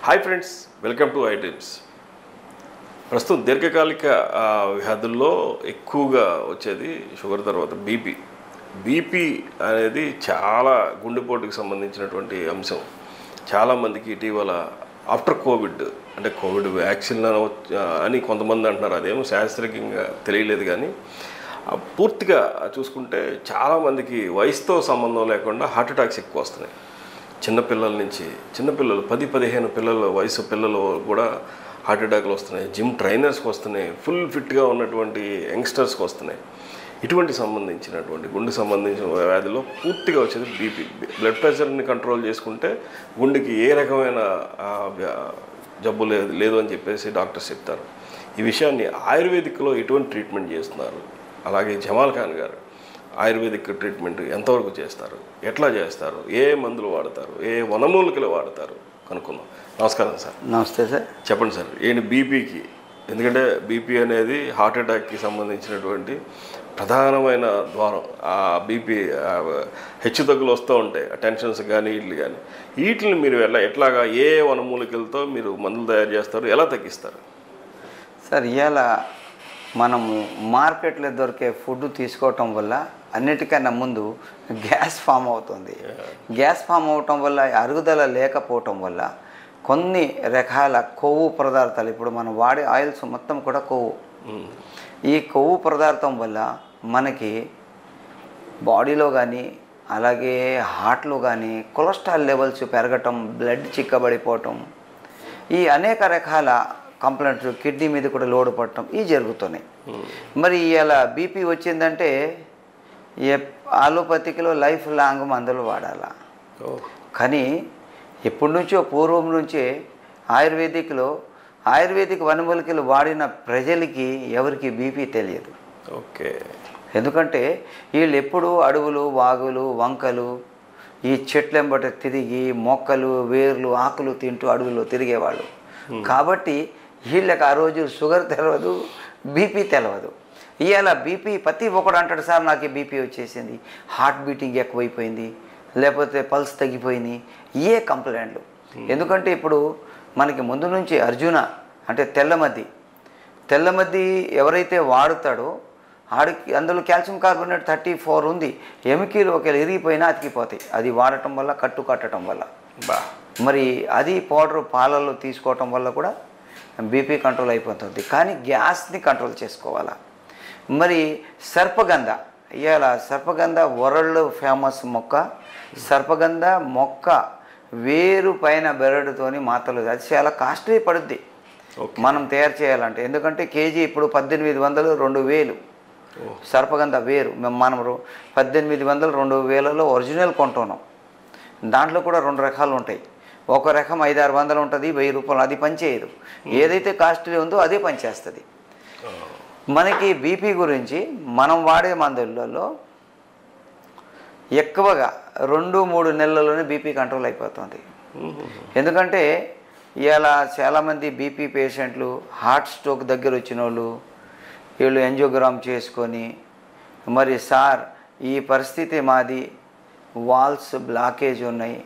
Hi friends, welcome to iDreams. ప్రస్తుతం దీర్ఘకాలిక వ్యాధుల్లో ఎక్కువగా వచ్చేది షుగర్ తర్వాత బీపీ అనేది చాలా గుండెపోటుకి సంబంధించినటువంటి అంశం. చాలామందికి ఇటీవల ఆఫ్టర్ కోవిడ్ అంటే కోవిడ్ వ్యాక్సిన్ అని కొంతమంది అంటున్నారు. అదేమో శాస్త్రీయంగా తెలియలేదు, కానీ పూర్తిగా చూసుకుంటే చాలామందికి వయసుతో సంబంధం లేకుండా హార్ట్ అటాక్స్ ఎక్కువ వస్తున్నాయి. చిన్నపిల్లలు 10-15 పిల్లల వయసు పిల్లలు కూడా హార్ట్ అటాక్లు వస్తున్నాయి. జిమ్ ట్రైనర్స్కి వస్తున్నాయి, ఫుల్ ఫిట్గా ఉన్నటువంటి యంగ్స్టర్స్కి వస్తున్నాయి. ఇటువంటి గుండెకి సంబంధించిన వ్యాధిలో పూర్తిగా వచ్చేది బీపీ. బ్లడ్ ప్రెషర్ని కంట్రోల్ చేసుకుంటే గుండెకి ఏ రకమైన జబ్బు లేదు అని చెప్పేసి డాక్టర్స్ చెప్తారు. ఈ విషయాన్ని ఆయుర్వేదిక్లో ఎటువంటి ట్రీట్మెంట్ చేస్తున్నారు, అలాగే జమాల్ ఖాన్ గారు ఆయుర్వేదిక్ ట్రీట్మెంట్ ఎంతవరకు చేస్తారు, ఎట్లా చేస్తారు, ఏ మందులు వాడతారు, ఏ వనమూలికలు వాడతారు కనుక్కుందాం. నమస్కారం సార్. నమస్తే సార్. చెప్పండి సార్, ఏంటి బీపీకి? ఎందుకంటే బీపీ అనేది హార్ట్ అటాక్కి సంబంధించినటువంటి ప్రధానమైన ద్వారం. ఆ బీపీ హెచ్చు తగ్గులు వస్తూ ఉంటాయి, టెన్షన్స్ కానీ వీటిని మీరు ఎట్లాగా ఏ వనమూలికలతో మీరు మందులు తయారు చేస్తారు, ఎలా తగ్గిస్తారు? సార్, ఇవాళ మనము మార్కెట్లో దొరికే ఫుడ్ తీసుకోవటం వల్ల అన్నిటికన్నా ముందు గ్యాస్ ఫామ్ అవుతుంది. గ్యాస్ ఫామ్ అవటం వల్ల అరుగుదల లేకపోవటం వల్ల కొన్ని రకాల కొవ్వు పదార్థాలు, ఇప్పుడు మనం వాడే ఆయిల్స్ మొత్తం కూడా కొవ్వు. ఈ కొవ్వు పదార్థం వల్ల మనకి బాడీలో కానీ అలాగే హార్ట్లో కానీ కొలెస్ట్రాల్ లెవెల్స్ పెరగటం, బ్లడ్ చిక్కబడిపోవటం, ఈ అనేక రకాల కంప్లైంట్స్, కిడ్నీ మీద కూడా లోడ్ పడటం ఇవి జరుగుతున్నాయి. మరి ఇలా బీపీ వచ్చిందంటే ఆలోపతికిలో లైఫ్ లాంగ్ మందులు వాడాలా. కానీ ఎప్పటి నుంచో పూర్వం నుంచే ఆయుర్వేదిక్ వనమూలికలు వాడిన ప్రజలకి ఎవరికి బీపీ తెలియదు. ఓకే. ఎందుకంటే వీళ్ళు ఎప్పుడూ అడవులు, వాగులు, వంకలు, ఈ చెట్లెంబట తిరిగి మొక్కలు, వేర్లు, ఆకులు తింటూ అడవుల్లో తిరిగేవాళ్ళు. కాబట్టి వీళ్ళకి ఆ రోజు షుగర్ తెలియదు, బీపీ తెలియదు. ఇవాళ బీపీ ప్రతి ఒక్కడు అంటాడు, సార్ నాకు బీపీ వచ్చేసింది, హార్ట్ బీటింగ్ ఎక్కువైపోయింది, లేకపోతే పల్స్ తగ్గిపోయింది, ఏ కంప్లైంట్లు. ఎందుకంటే ఇప్పుడు మనకి ముందు నుంచి అర్జున అంటే తెల్లమద్ది ఎవరైతే వాడుతాడో ఆడికి అందులో కాల్షియం కార్బోనేట్ 34 ఉంది. ఎముకలు ఒకవేళ ఇరిగిపోయినా అతికిపోతాయి, అది వాడటం వల్ల, కట్టడం వల్ల. మరి అది పౌడర్ పాలల్లో తీసుకోవటం వల్ల కూడా బీపీ కంట్రోల్ అయిపోతుంది. కానీ గ్యాస్ని కంట్రోల్ చేసుకోవాలా. మరి సర్పగంధ వరల్డ్ ఫేమస్ మొక్క. సర్పగంధ మొక్క వేరు పైన బెరడుతోని మాతలు, అది చాలా కాస్ట్లీ పడుద్ది మనం తయారు చేయాలంటే. ఎందుకంటే కేజీ ఇప్పుడు 1800, 2000 సర్పగంధ వేరు. మనం 1800, 2000లో ఒరిజినల్ కొంటున్నాం. దాంట్లో కూడా 2 రకాలు ఉంటాయి. ఒక రకం 500-600 ఉంటుంది, 1000 రూపాయలు, అది పనిచేయదు. ఏదైతే కాస్ట్లీ ఉందో అదే పనిచేస్తుంది. మనకి బీపీ గురించి మనం వాడే మందులలో ఎక్కువగా 2-3 నెలల్లోనే బీపీ కంట్రోల్ అయిపోతుంది. ఎందుకంటే ఇలా చాలామంది బీపీ పేషెంట్లు హార్ట్ స్ట్రోక్ దగ్గర వచ్చిన వీళ్ళు యాంజియోగ్రామ్ చేసుకొని, మరి సార్ ఈ పరిస్థితి మాది, వాల్స్ బ్లాకేజ్ ఉన్నాయి,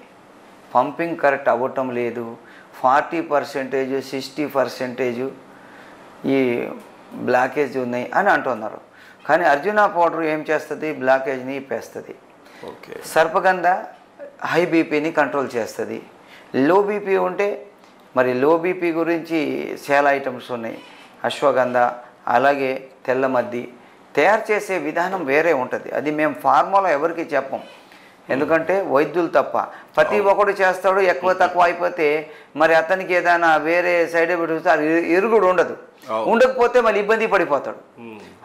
పంపింగ్ కరెక్ట్ అవ్వటం లేదు, 40%, 60% ఈ బ్లాకేజ్ ఉన్నాయి అని అంటున్నారు. కానీ అర్జున పౌడర్ ఏం చేస్తుంది, బ్లాకేజ్ని ఇప్పేస్తుంది. సర్పగంధ హై బీపీని కంట్రోల్ చేస్తుంది. లో బీపీ ఉంటే మరి లో బీపీ గురించి చాలా ఐటమ్స్ ఉన్నాయి. అశ్వగంధ అలాగే తెల్లమద్ది తయారు చేసే విధానం వేరే ఉంటుంది. అది మేము ఫార్ములా ఎవరికి చెప్పం, ఎందుకంటే వైద్యులు తప్ప. ప్రతి ఒక్కడు చేస్తాడు, ఎక్కువ తక్కువ అయిపోతే మరి అతనికి ఏదైనా వేరే సైడ్ ఎఫెక్ట్ వస్తే అది ఎరుగుడు ఉండకపోతే మళ్ళీ ఇబ్బంది పడిపోతాడు.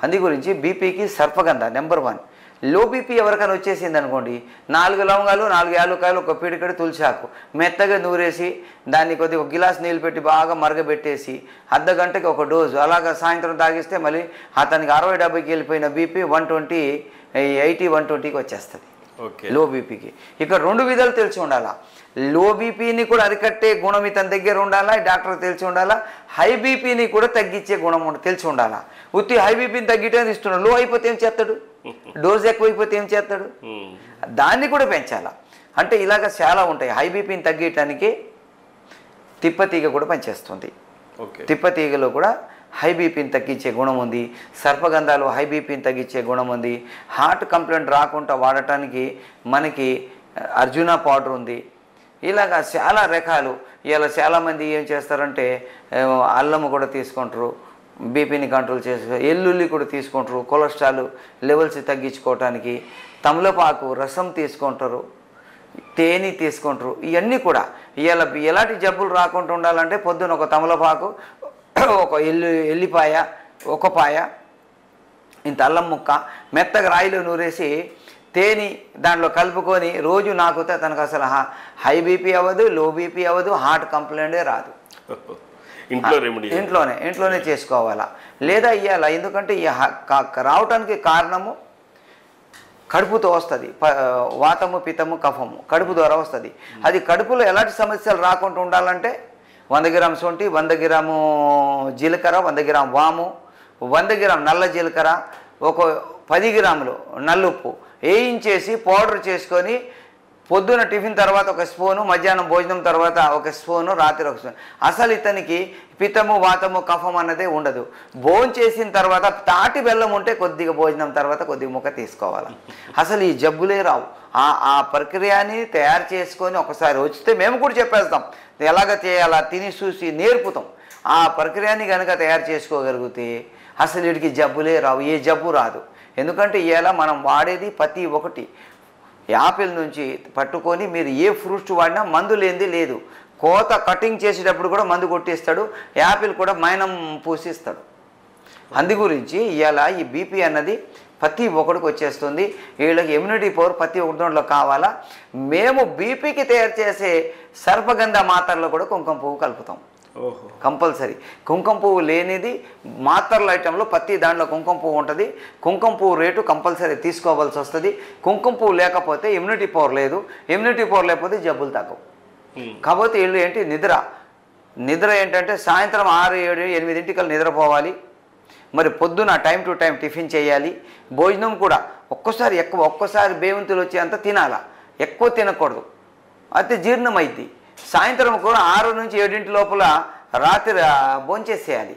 అందు గురించి బీపీకి సర్పగంధ నెంబర్ 1. లో బీపీ ఎవరికైనా వచ్చేసింది అనుకోండి, 4 లవంగాలు, 4 యాలుకాయలు, ఒక పిడికడి తులసాకు మెత్తగా నూరేసి దాన్ని కొద్దిగా 1 గిలాస్ నీళ్ళు పెట్టి బాగా మరగబెట్టేసి అర్ధ గంటకి ఒక డోసు అలాగా సాయంత్రం తాగిస్తే మళ్ళీ అతనికి 60-70కి వెళ్ళిపోయిన బీపీ 120, 80-120కి వచ్చేస్తుంది లో బీపీకి. ఇక్కడ 2 విధాలు తెలిసి ఉండాలా. లో బీపీని కూడా అరికట్టే గుణం ఇతని దగ్గర ఉండాలా, డాక్టర్ తెలిసి ఉండాలా. హై బీపీని కూడా తగ్గించే గుణం తెలిసి ఉండాలా. ఉత్తి హై బీపీని తగ్గిటని ఇస్తున్నాడు, లో అయిపోతే ఏం చేస్తాడు, డోస్ ఎక్కువైపోతే ఏం చేస్తాడు, దాన్ని కూడా పెంచాలా. అంటే ఇలాగ చాలా ఉంటాయి. హై బీపీని తగ్గించడానికి తిప్పతీగ కూడా పనిచేస్తుంది. ఓకే. తిప్పతీగలో కూడా హై బీపీని తగ్గించే గుణం ఉంది. సర్పగంధాలు హై బీపీని తగ్గించే గుణం ఉంది. హార్ట్ కంప్లైంట్ రాకుండా వాడటానికి మనకి అర్జున పౌడర్ ఉంది. ఇలాగా చాలా రకాలు. ఇలా చాలామంది ఏం చేస్తారంటే అల్లము కూడా తీసుకుంటారు, బీపీని కంట్రోల్ చేస్తారు. ఎల్లుల్లి కూడా తీసుకుంటారు కొలెస్ట్రాల్ లెవెల్స్ తగ్గించుకోవటానికి. తమలపాకు రసం తీసుకుంటారు, తేనె తీసుకుంటారు. ఇవన్నీ కూడా ఇవాళ ఎలాంటి జబ్బులు రాకుండా ఉండాలంటే పొద్దున ఒక తమలపాకు, ఒక ఎల్లిపాయ, ఒక పాయ, ఇంత అల్లం ముక్క మెత్తగా రాయిలో నూరేసి తేనె దాంట్లో కలుపుకొని రోజు నాకుతే తనకు అసలు హై బీపీ అవ్వదు, లో బీపీ అవ్వదు, హార్ట్ కంప్లైంటే రాదు. ఇంట్లోనే చేసుకోవాలా. లేదా ఇవ్వాల. ఎందుకంటే రావటానికి కారణము కడుపుతో వస్తుంది. వాతము, పిత్తము, కఫము కడుపు ద్వారా వస్తుంది. అది కడుపులో ఎలాంటి సమస్యలు రాకుండా ఉండాలంటే 100 గ్రాము శొంఠి, 100 గ్రాము జీలకర్ర, 100 గ్రాము వాము, 100 గ్రాము నల్ల జీలకర్ర, ఒక 10 గ్రాములు నల్లుప్పు వేయించేసి పౌడర్ చేసుకొని పొద్దున టిఫిన్ తర్వాత ఒక స్పూను, మధ్యాహ్నం భోజనం తర్వాత ఒక స్పూను, రాత్రి ఒక స్పూన్. అసలు ఇతనికి పిత్తము, వాతము, కఫం అన్నదే ఉండదు. భోజనం చేసిన తర్వాత తాటి బెల్లం ఉంటే కొద్దిగా భోజనం తర్వాత కొద్దిగా ముక్క తీసుకోవాలి. అసలు ఈ జబ్బులే రావు. ఆ ప్రక్రియని తయారు చేసుకొని ఒకసారి వచ్చితే మేము కూడా చెప్పేస్తాం ఎలాగ చేయాలా, తిని చూసి నేర్పుతాం. ఆ ప్రక్రియని కనుక తయారు చేసుకోగలిగితే అసలు వీడికి జబ్బులే రావు, ఏ జబ్బు రాదు. ఎందుకంటే ఇలా మనం వాడేది ప్రతి ఒక్కటి యాపిల్ నుంచి పట్టుకొని మీరు ఏ ఫ్రూట్స్ వాడినా మందు లేనిది లేదు. కోత కటింగ్ చేసేటప్పుడు కూడా మందు కొట్టిస్తాడు. యాపిల్ కూడా మైనం పూసిస్తాడు. అందు గురించి ఇలా ఈ బీపీ అన్నది ప్రతి ఒక్కడికి వచ్చేస్తుంది. వీళ్ళకి ఇమ్యూనిటీ పవర్ ప్రతి ఒక్కటి దాంట్లో కావాలా. మేము బీపీకి తయారు చేసే సర్పగంధ మాత్రలో కూడా కుంకుమ పువ్వు కలుపుతాం కంపల్సరీ. కుంకుమ పువ్వు లేనిది మాత్రల ఐటెంలో ప్రతి దాంట్లో కుంకుమ పువ్వు ఉంటుంది. కుంకుమ పువ్వు రేటు కంపల్సరీ తీసుకోవాల్సి వస్తుంది. కుంకుమ పువ్వు లేకపోతే ఇమ్యూనిటీ పవర్ లేదు, ఇమ్యూనిటీ పవర్ లేకపోతే జబ్బులు తగ్గవు. కాకపోతే వీళ్ళు ఏంటి నిద్ర ఏంటంటే సాయంత్రం 6, 7, 8 నిద్రపోవాలి. మరి పొద్దున టైం టు టైం టిఫిన్ చేయాలి. భోజనం కూడా ఒక్కసారి బేవంతులు వచ్చేంత తినాలా, ఎక్కువ తినకూడదు, అయితే జీర్ణమైద్ది. సాయంత్రం కూడా 6 నుంచి 7 లోపల రాత్రి భోంచేసేయాలి.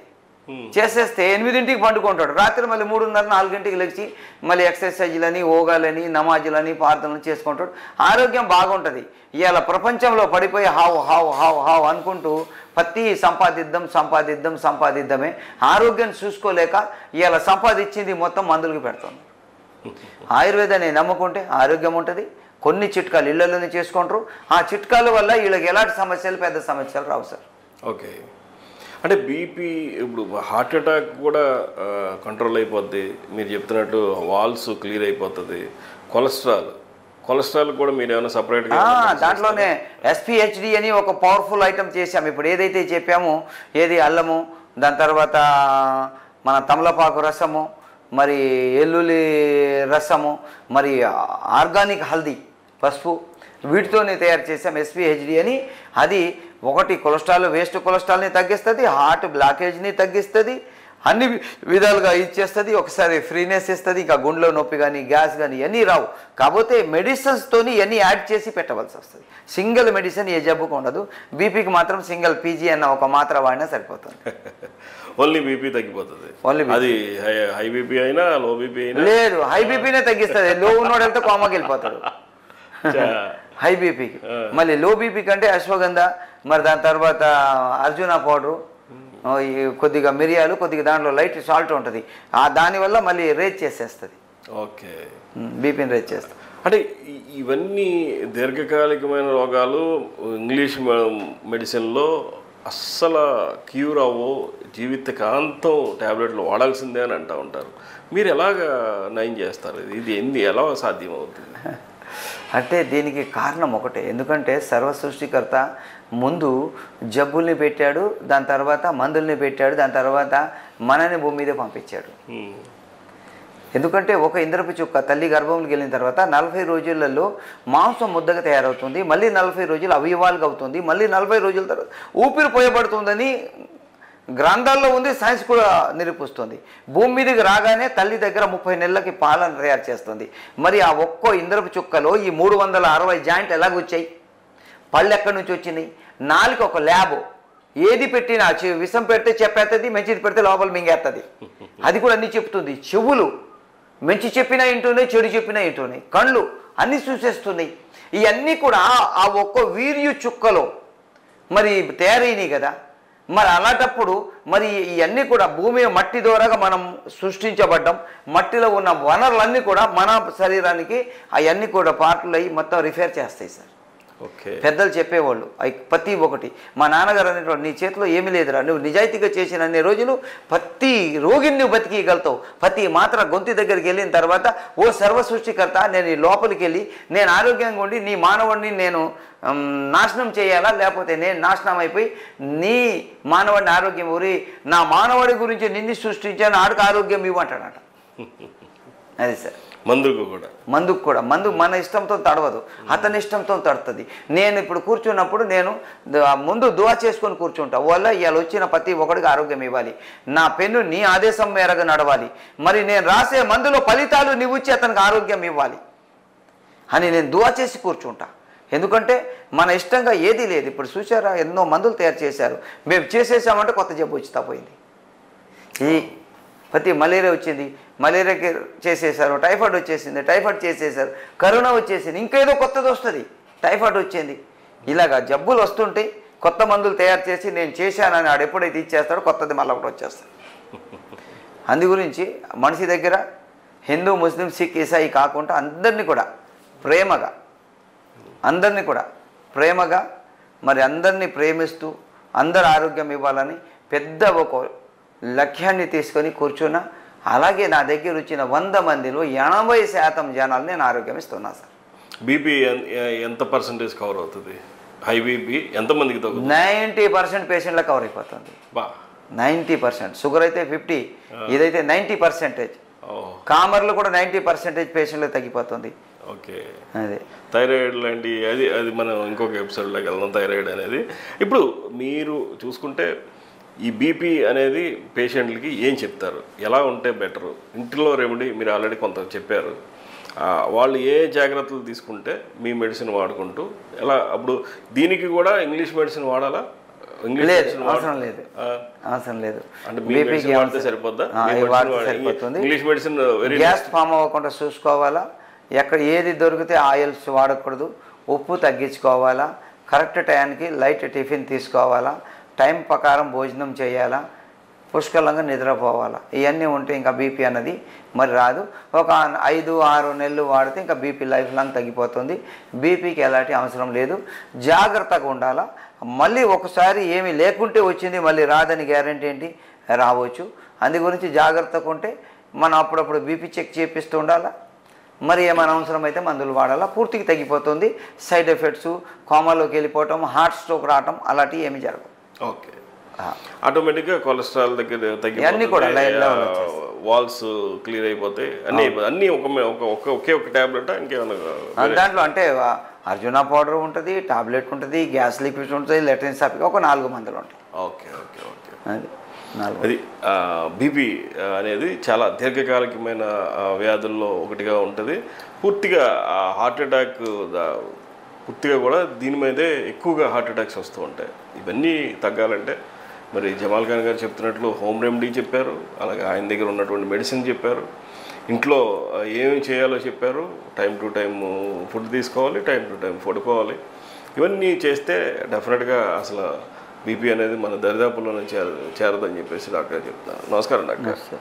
చేసేస్తే 8 పండుకుంటాడు. రాత్రి మళ్ళీ 3:30, 4 లేచి మళ్ళీ ఎక్సర్సైజ్లని, యోగాలని, నమాజులని, ప్రార్థనలు చేసుకుంటాడు. ఆరోగ్యం బాగుంటుంది. ఇవాళ ప్రపంచంలో పడిపోయి హావ్ హావ్ హావ్ హావ్ అనుకుంటూ ప్రతి సంపాదిద్దామే ఆరోగ్యాన్ని చూసుకోలేక ఇవాళ సంపాదించింది మొత్తం మందులకు పెడుతుంది. ఆయుర్వేదాన్ని నమ్ముకుంటే ఆరోగ్యం ఉంటుంది. కొన్ని చిట్కాలు ఇళ్లలోనే చేసుకుంటారు. ఆ చిట్కాల వల్ల వీళ్ళకి ఎలాంటి సమస్యలు, పెద్ద సమస్యలు రావు సార్. ఓకే. అంటే బీపీ ఇప్పుడు హార్ట్ అటాక్ కూడా కంట్రోల్ అయిపోద్ది మీరు చెప్తున్నట్టు, వాల్స్ క్లియర్ అయిపోతుంది. కొలెస్ట్రాల్ కూడా మీరు ఏమైనా సపరేట్గా దాంట్లోనే SPHD అని ఒక పవర్ఫుల్ ఐటమ్ చేసాము. ఇప్పుడు ఏదైతే చెప్పామో అల్లము, దాని తర్వాత మన తమలపాకు రసము, మరి ఎల్లుల్లి రసము, మరి ఆర్గానిక్ హల్దీ, పసుపు, వీటితోనే తయారు చేసాం SPHD అని. అది ఒకటి కొలెస్ట్రాల్, వేస్ట్ కొలెస్ట్రాల్ని తగ్గిస్తుంది, హార్ట్ బ్లాకేజ్ని తగ్గిస్తుంది, అన్ని విధాలుగా ఇచ్చేస్తుంది. ఒకసారి ఫ్రీనెస్ ఇస్తుంది. ఇంకా గుండెలో నొప్పి కానీ, గ్యాస్ కానీ ఇవన్నీ రావు. కాకపోతే మెడిసిన్స్తోని ఇవన్నీ యాడ్ చేసి పెట్టవలసి వస్తుంది. సింగిల్ మెడిసిన్ ఏ జబ్బుకు ఉండదు. బీపీకి మాత్రం సింగిల్ PG అన్న ఒక మాత్ర వాడినా సరిపోతుంది. ఓన్లీ బీపీ తగ్గిపోతుంది. అది హై బీపీ అయినా లో బీపీ అయినా లేదు, హై బీపీనే తగ్గిస్తుంది. లో ఉన్నోడు వెళ్తే కోమాకి వెళ్ళిపోతాడు హై బీపీకి. మళ్ళీ లో బీపీ కంటే అశ్వగంధ, మరి దాని తర్వాత అర్జున పౌడరు, కొద్దిగా మిరియాలు, కొద్దిగా దాంట్లో లైట్ సాల్ట్ ఉంటుంది. దానివల్ల మళ్ళీ రేజ్ చేసేస్తుంది. ఓకే, బీపీని రేజ్ చేస్తుంది. అంటే ఇవన్నీ దీర్ఘకాలికమైన రోగాలు ఇంగ్లీష్ మెడిసిన్లో అస్సలు క్యూర్ అవ్వవు, జీవితకాంతం ట్యాబ్లెట్లు వాడాల్సిందే అని అంటూ ఉంటారు. మీరు ఎలాగ నయం చేస్తారు? ఇది ఎలా సాధ్యం అవుతుంది? అంటే దీనికి కారణం ఒకటే. ఎందుకంటే సర్వసృష్టికర్త ముందు జబ్బుల్ని పెట్టాడు, దాని తర్వాత మందుల్ని పెట్టాడు, దాని తర్వాత మనని భూమి మీద పంపించాడు. ఎందుకంటే ఒక ఇంద్రపు చుక్క తల్లి గర్భంలోకి వెళ్ళిన తర్వాత 40 రోజులలో మాంసం ముద్దగా తయారవుతుంది. మళ్ళీ 40 రోజులు అవయవాలుగా అవుతుంది. మళ్ళీ 40 రోజుల తర్వాత ఊపిరి పోయబడుతుందని గ్రంథాల్లో ఉంది. సైన్స్ కూడా నిరూపిస్తుంది. భూమి మీదకి రాగానే తల్లి దగ్గర 30 నెలలకి పాలను తయారు చేస్తుంది. మరి ఆ ఒక్కో ఇంద్రపు చుక్కలో ఈ 360 జాయింట్ ఎలాగొచ్చాయి? పళ్ళు ఎక్కడి నుంచి వచ్చినాయి, నాలుక ఒక ల్యాబ్, ఏది పెట్టినా విషం పెడితే చెప్పేస్తుంది, మంచిది పెడితే లోపల మింగేస్తుంది, అది కూడా అన్నీ చెప్తుంది. చెవులు మంచి చెప్పినా వింటున్నాయి, చెడు చెప్పినా వింటున్నాయి. కళ్ళు అన్నీ చూసేస్తున్నాయి. ఇవన్నీ కూడా ఆ ఒక్క వీర్యు చుక్కలో మరి తయారైనవి కదా. మరి అలాంటప్పుడు మరి ఇవన్నీ కూడా భూమి మట్టి ద్వారాగా మనం సృష్టించబడ్డాం. మట్టిలో ఉన్న వనరులన్నీ కూడా మన శరీరానికి అవన్నీ కూడా పార్ట్లు అయ్యి మొత్తం రిఫేర్ చేస్తాయి సార్. ఓకే, పెద్దలు చెప్పేవాళ్ళు అవి ప్రతి ఒక్కటి. మా నాన్నగారు అనేటువంటి నీ చేతిలో ఏమీ లేదురా, నువ్వు నిజాయితీగా చేసిన అన్ని రోజులు ప్రతి రోగిని నువ్వు బతికిగలుగుతావు. ప్రతి మాత్ర గొంతు దగ్గరికి వెళ్ళిన తర్వాత ఓ సర్వ సృష్టికర్త, నేను ఈ లోపలికి వెళ్ళి నేను ఆరోగ్యంగా ఉండి నీ మానవుడిని నేను నాశనం చేయాలా, లేకపోతే నేను నాశనం అయిపోయి నీ మానవుడిని ఆరోగ్యం ఊరి నా మానవుడి గురించి నిన్ను సృష్టించాను, ఆడికి ఆరోగ్యం ఇవ్వంటాడట. అది సార్. మందుకు కూడా మందు మన ఇష్టంతో తడవదు, అతని ఇష్టంతో తడుతుంది. నేను ఇప్పుడు కూర్చున్నప్పుడు నేను ముందు దువా చేసుకొని కూర్చుంటా, వల్ల ఇవాళ వచ్చిన ప్రతి ఒక్కడికి ఆరోగ్యం ఇవ్వాలి, నా పెన్ను నీ ఆదేశం మేరకు నడవాలి, మరి నేను రాసే మందులో ఫలితాలు నీవు ఇచ్చి అతనికి ఆరోగ్యం ఇవ్వాలి అని నేను దువా చేసి కూర్చుంటా. ఎందుకంటే మన ఇష్టంగా ఏదీ లేదు. ఇప్పుడు చూసారా, ఎన్నో మందులు తయారు చేశారు, మేము చేసేసామంటే కొత్త జబ్బు వచ్చి తపోయింది. ఈ ప్రతి మలేరియా వచ్చింది, మలేరియాకి చేసేసారు, టైఫాయిడ్ వచ్చేసింది, టైఫాయిడ్ చేసేసారు, కరోనా వచ్చేసింది, ఇంకేదో కొత్తది వస్తుంది, టైఫాయిడ్ వచ్చింది. ఇలాగా జబ్బులు వస్తుంటే కొత్త మందులు తయారు చేసి నేను చేశానని ఆడు ఎప్పుడైతే ఇచ్చేస్తాడో కొత్తది మళ్ళీ ఒకటి వచ్చేస్తాడు. అందు గురించి మనిషి దగ్గర హిందూ, ముస్లిం, సిక్, ఇసాయి కాకుండా అందరినీ కూడా ప్రేమగా మరి అందరినీ ప్రేమిస్తూ అందరు ఆరోగ్యం ఇవ్వాలని పెద్ద ఒక లక్ష్యాన్ని తీసుకొని కూర్చున్నా. అలాగే నా దగ్గర వచ్చిన 100 మందిలో 80% జనాలు నేను ఆరోగ్యం ఇస్తున్నా సార్. బీపీ ఎంత పర్సెంటేజ్ కవర్ అవుతుంది? హై బీపీ ఎంతమందికి తగ్గుతుంది? 90% పేషెంట్లకు కవర్ అయిపోతుంది. 90%. షుగర్ అయితే 50, ఇదైతే 90%. కామర్లు కూడా 90% పేషెంట్లకు తగ్గిపోతుంది. ఓకే, అదే థైరాయిడ్ లాంటి అది మనం ఇంకొక ఎపిసోడ్లోకి వెళ్దాం. థైరాయిడ్ అనేది ఇప్పుడు మీరు చూసుకుంటే ఈ బీపీ అనేది పేషెంట్లకి ఏం చెప్తారు, ఎలా ఉంటే బెటరు? ఇంటిలో రెమెడీ మీరు ఆల్రెడీ కొంత చెప్పారు, వాళ్ళు ఏ జాగ్రత్తలు తీసుకుంటే మీ మెడిసిన్ వాడుకుంటూ ఎలా? అప్పుడు దీనికి కూడా ఇంగ్లీష్ మెడిసిన్ వాడాలా? అవసరం లేదు. అంటే బీపీకి వాడితే సరిపోద్దా? సరిపోతుంది. ఇంగ్లీష్ మెడిసిన్ గ్యాస్ ఫామ్ అవ్వకుండా చూసుకోవాలా, ఎక్కడ ఏది దొరికితే ఆయిల్స్ వాడకూడదు, ఉప్పు తగ్గించుకోవాలా, కరెక్ట్ టైంకి లైట్ టిఫిన్ తీసుకోవాలా, టైం ప్రకారం భోజనం చేయాలా, పుష్కలంగా నిద్రపోవాలా. ఇవన్నీ ఉంటే ఇంకా బీపీ అన్నది మరి రాదు. ఒక 5-6 నెలలు వాడితే ఇంకా బీపీ లైఫ్ లాంగ్ తగ్గిపోతుంది. బీపీకి ఎలాంటి అవసరం లేదు, జాగ్రత్తగా ఉండాలా. మళ్ళీ ఒకసారి ఏమీ లేకుంటే వచ్చింది, మళ్ళీ రాదని గ్యారెంటీ ఏంటి? రావచ్చు. అందు గురించి జాగ్రత్తగా ఉంటే మనం అప్పుడప్పుడు బీపీ చెక్ చేపిస్తూ ఉండాలా. మరి ఏమైనా అవసరం అయితే మందులు వాడాలా, పూర్తిగా తగ్గిపోతుంది. సైడ్ ఎఫెక్ట్స్, కోమాలోకి వెళ్ళిపోవటం, హార్ట్ స్ట్రోక్ రావటం అలాంటివి ఏమి జరగవు. ఓకే, ఆటోమేటిక్గా కొలెస్ట్రాల్ దగ్గర అన్నీ కూడా వాల్స్ క్లియర్ అయిపోతాయి. అన్నీ ఒకే ఒక టాబ్లెట్ ఇంకేమన్నా దాంట్లో అంటే అర్జున పౌడర్ ఉంటుంది, టాబ్లెట్ ఉంటుంది, గ్యాస్ లిక్విడ్ ఉంటుంది, లెట్రిన్ సాఫిక్ ఒక 4 మందులు ఉంటాయి. ఓకే, అది బీపీ అనేది చాలా దీర్ఘకాలికమైన వ్యాధుల్లో ఒకటిగా ఉంటుంది. పూర్తిగా హార్ట్ అటాక్ పూర్తిగా కూడా దీని మీదే ఎక్కువగా హార్ట్ అటాక్స్ వస్తూ ఉంటాయి. ఇవన్నీ తగ్గాలంటే మరి జమాల్ ఖాన్ గారు చెప్తున్నట్లు హోమ్ రెమెడీ చెప్పారు, అలాగే ఆయన దగ్గర ఉన్నటువంటి మెడిసిన్ చెప్పారు, ఇంట్లో ఏమి చేయాలో చెప్పారు. టైం టు టైం ఫుడ్ తీసుకోవాలి, టైం టు టైం పడుకోవాలి. ఇవన్నీ చేస్తే డెఫినెట్గా అసలు బీపీ అనేది మన దరిదాపుల్లోనే చేరదని చెప్పేసి డాక్టర్ చెప్తాను. నమస్కారం డాక్టర్.